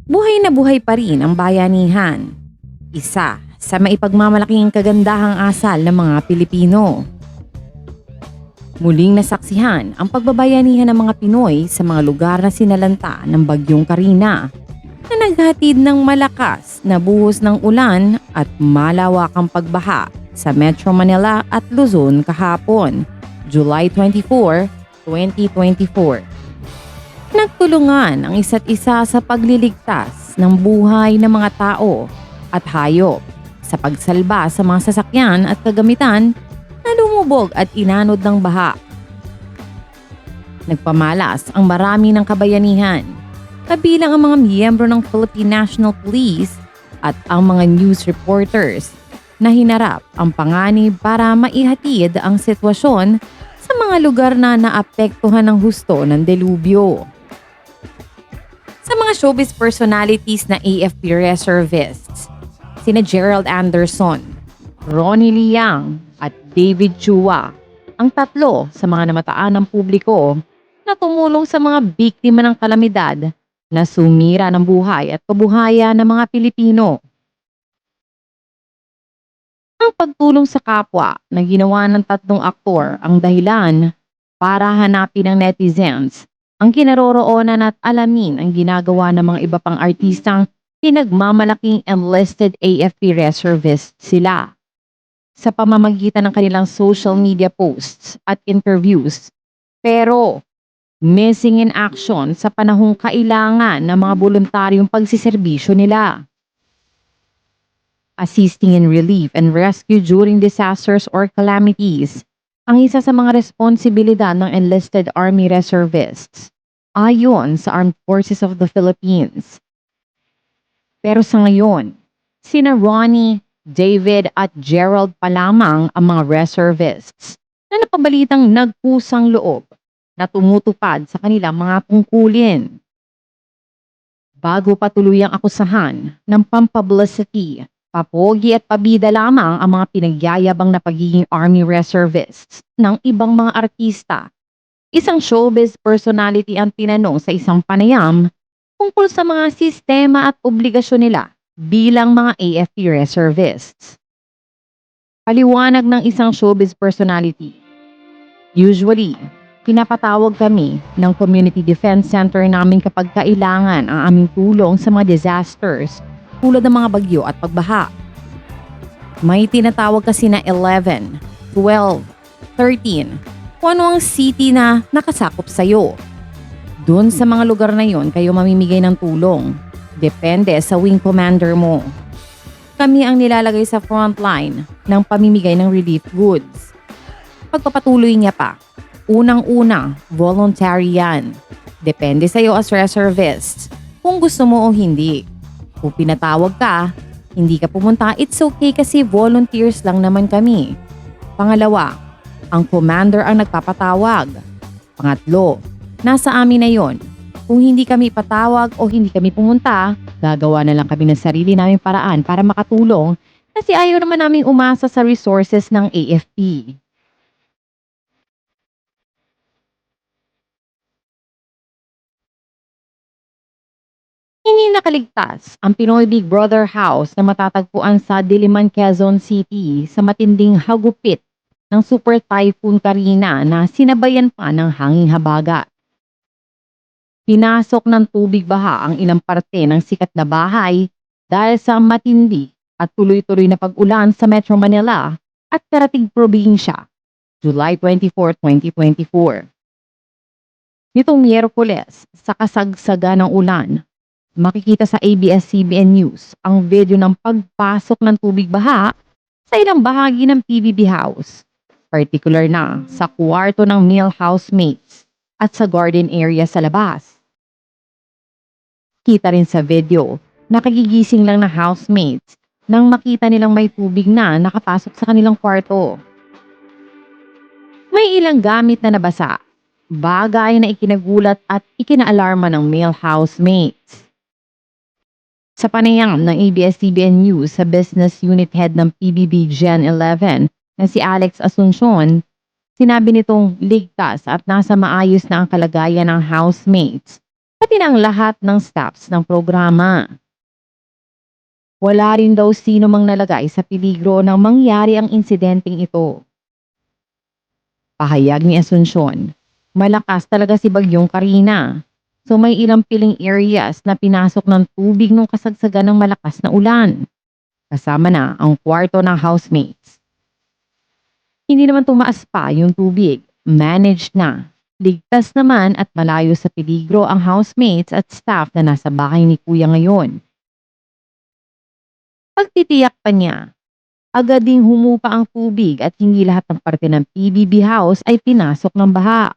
Buhay na buhay pa rin ang bayanihan. Isa sa maipagmamalaking kagandahang asal ng mga Pilipino. Muling nasaksihan ang pagbabayanihan ng mga Pinoy sa mga lugar na sinalanta ng Bagyong Karina na naghatid ng malakas na buhos ng ulan at malawakang pagbaha sa Metro Manila at Luzon kahapon, July 24, 2024. Nagtulungan ang isa't isa sa pagliligtas ng buhay ng mga tao at hayop sa pagsalba sa mga sasakyan at kagamitan na lumubog at inanod ng baha. Nagpamalas ang marami ng kabayanihan, kabilang ang mga miyembro ng Philippine National Police at ang mga news reporters na hinarap ang panganib para maihatid ang sitwasyon sa mga lugar na naapektuhan ng husto ng delubyo. Sa mga showbiz personalities na AFP reservists, sina Gerald Anderson, Ronnie Liang at David Chua, ang tatlo sa mga namataan ng publiko na tumulong sa mga biktima ng kalamidad na sumira ng buhay at kabuhayan ng mga Pilipino. Ang pagtulong sa kapwa na ginawa ng tatlong aktor ang dahilan para hanapin ng netizens ang kinaroroonan at alamin ang ginagawa ng mga iba pang artistang pinagmamalaking enlisted AFP reservist sila. Sa pamamagitan ng kanilang social media posts at interviews. Pero missing in action sa panahong kailangan ng mga voluntaryong pagsiserbisyo nila. Assisting in relief and rescue during disasters or calamities ang isa sa mga responsibilidad ng enlisted Army Reservists ayon sa Armed Forces of the Philippines. Pero sa ngayon, sina Ronnie, David at Gerald pa lamang ang mga reservists na napabalitang nagpusang loob na tumutupad sa kanilang mga tungkulin. Bago pa tuluyang akusahan ng pampablicity, papogi at pabida lamang ang mga pinagyayabang na pagiging Army Reservists ng ibang mga artista. Isang showbiz personality ang tinanong sa isang panayam tungkol sa mga sistema at obligasyon nila bilang mga AFP Reservists. Paliwanag ng isang showbiz personality. Usually, pinapatawag kami ng Community Defense Center namin kapag kailangan ang aming tulong sa mga disasters tulad ng mga bagyo at pagbaha. May tinatawag kasi na 11, 12, 13, kung ano ang city na nakasakop sa'yo. Doon sa mga lugar na yon kayo mamimigay ng tulong. Depende sa wing commander mo. Kami ang nilalagay sa front line ng pamimigay ng relief goods. Pagpapatuloy niya pa, unang-una, voluntary yan. Depende sa'yo as reservist kung gusto mo o hindi. Kung pinatawag ka, hindi ka pumunta, it's okay kasi volunteers lang naman kami. Pangalawa, ang commander ang nagpapatawag. Pangatlo, nasa amin na yon. Kung hindi kami patawag o hindi kami pumunta, gagawa na lang kami ng sarili naming paraan para makatulong kasi ayaw naman naming umasa sa resources ng AFP. Hindi nakaligtas ang Pinoy Big Brother House na matatagpuan sa Diliman, Quezon City sa matinding hagupit ng Super Typhoon Karina na sinabayan pa ng hanging habagat. Pinasok ng tubig baha ang ilang parte ng sikat na bahay dahil sa matindi at tuloy-tuloy na pag-ulan sa Metro Manila at karatig probinsya, July 24, 2024. Nitong Miyerkules, sa kasagsaga ng ulan, makikita sa ABS-CBN News ang video ng pagpasok ng tubig baha sa ilang bahagi ng PBB House, particular na sa kwarto ng male housemates at sa garden area sa labas. Kita rin sa video, nakigigising lang na housemates nang makita nilang may tubig na nakapasok sa kanilang kwarto. May ilang gamit na nabasa, bagay na ikinagulat at ikinaalarma ng male housemates. Sa panayam ng ABS-CBN News sa business unit head ng PBB Gen 11 na si Alex Asuncion, sinabi nitong ligtas at nasa maayos na ang kalagayan ng housemates pati na ang lahat ng staffs ng programa. Wala rin daw sino mang nalagay sa peligro nang mangyari ang insidenteng ito. Pahayag ni Asuncion, malakas talaga si Bagyong Karina. So may ilang piling areas na pinasok ng tubig nung kasagsagan ng malakas na ulan. Kasama na ang kwarto ng housemates. Hindi naman tumaas pa yung tubig. Managed na. Ligtas naman at malayo sa peligro ang housemates at staff na nasa bahay ni Kuya ngayon. Pagtitiyak pa niya, agad ding humupa ang tubig at hindi lahat ng parte ng PBB house ay pinasok ng baha.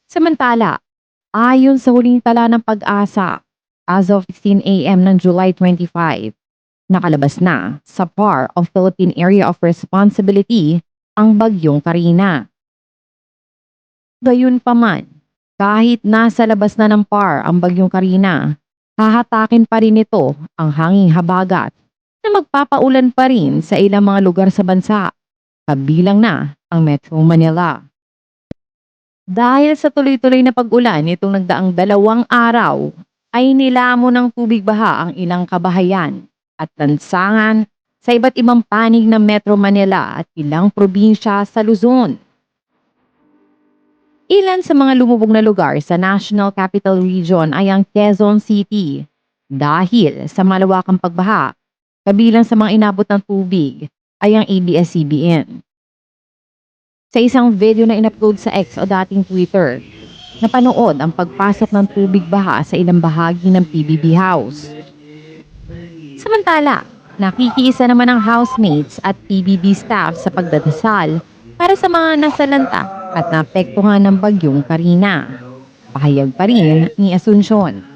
Samantala, ayon sa huling tala ng pag-asa, as of 16 a.m. ng July 25, nakalabas na sa PAR of Philippine Area of Responsibility ang Bagyong Karina. Gayunpaman, kahit nasa labas na ng PAR ang Bagyong Karina, hahatakin pa rin ito ang hanging habagat na magpapaulan pa rin sa ilang mga lugar sa bansa, kabilang na ang Metro Manila. Dahil sa tuloy-tuloy na pag-ulan nitong nagdaang 2 araw, ay nilamon ng tubig baha ang ilang kabahayan at lansangan sa iba't ibang panig ng Metro Manila at ilang probinsya sa Luzon. Ilan sa mga lumubog na lugar sa National Capital Region ay ang Quezon City dahil sa malawakang pagbaha, kabilang sa mga inabot ng tubig ay ang ABS-CBN. Sa isang video na in-upload sa X o dating Twitter, napanood ang pagpasok ng tubig baha sa ilang bahagi ng PBB house. Samantala, nakikiisa naman ang housemates at PBB staff sa pagdadasal para sa mga nasalanta at naapektuhan ng Bagyong Karina. Pahayag pa rin ni Asuncion.